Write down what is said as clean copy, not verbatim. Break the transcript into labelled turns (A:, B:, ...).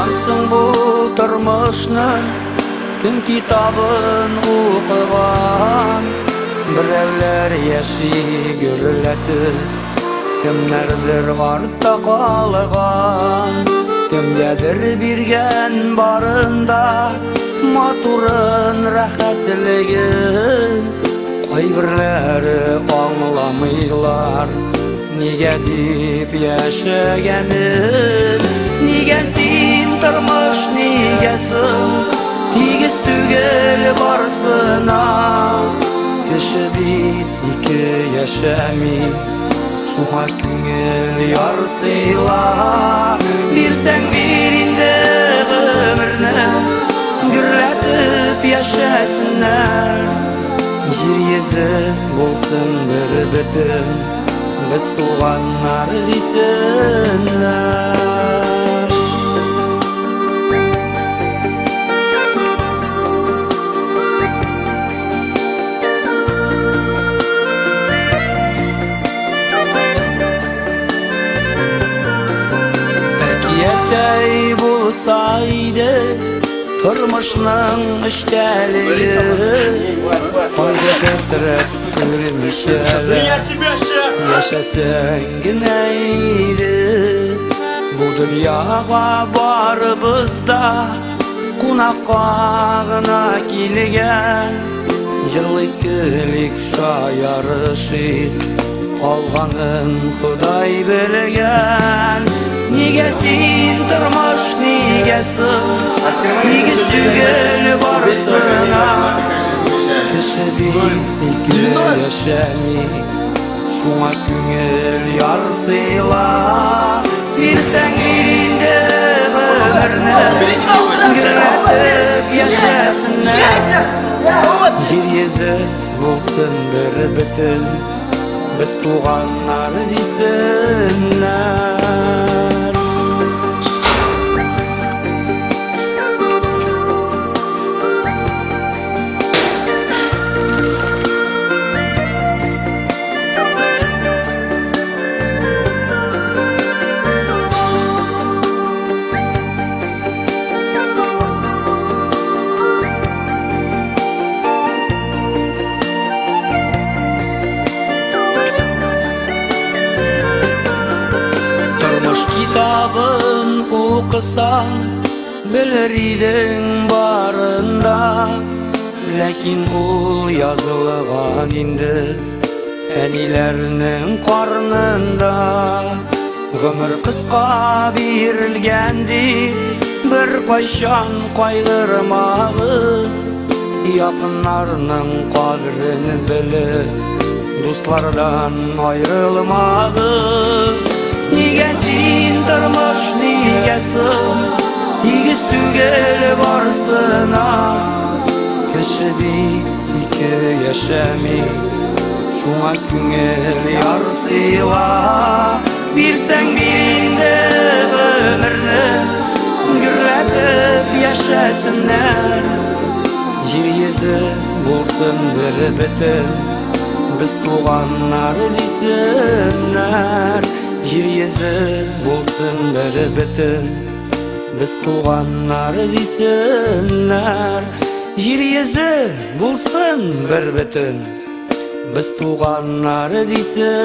A: Sansın bu turmuşni kim kitabın okugan, birevler yaşı görületi, kimlerdir artta kalgan, kimgedir birgen barında maturun rahatligi, qaybirleri anlamıylar nige dip yaşaganin, nigesin turmuş nigesin tigiz tugel barsına, kishi bir iki yaşami şuna küngel yarsıyla, birsen birinde ömürne gürletip yaşasınlar, jir yezi bolsun bir bütün biz tuğanlar desinler. Yetey bulsaydı turmuşning işteliği, fayda kesirip görmüşler yaşasın güneydi. Bu dünyaga baribizda qunaqqa kelgan, jirlik şayarışı olganın Xudoy bilgan. Nigesin turmuş nigesin tigiz tugel barsına, kishi bir iki yaşami şuna küngel yarsıyla, birsen birinde ömürne gürletip yaşasınlar, jir yezi bolsun bir bütün biz tuğanlar desinler. Kitabın okusan bilir idin barında, lekin u yazılgan indi enilerinin karnında. Ömür kıska berilgendi, bir kayşan kaygırmağız, yakınlarının kadrini bilip dostlardan ayrılmağız. Nigesin turmuş nigesin tigiz tugel barsına, kishi bir iki yaşami şuna küngel yarsıyla, birsen birinde ömürne gürletip yaşasınlar, jir yezi bolsun bir bütün biz tuğanlar desinler, jir yezi bolsun bir bütün biz tuğanlar desinler, jir yezi bolsun bir bütün biz tuğanlar desinler.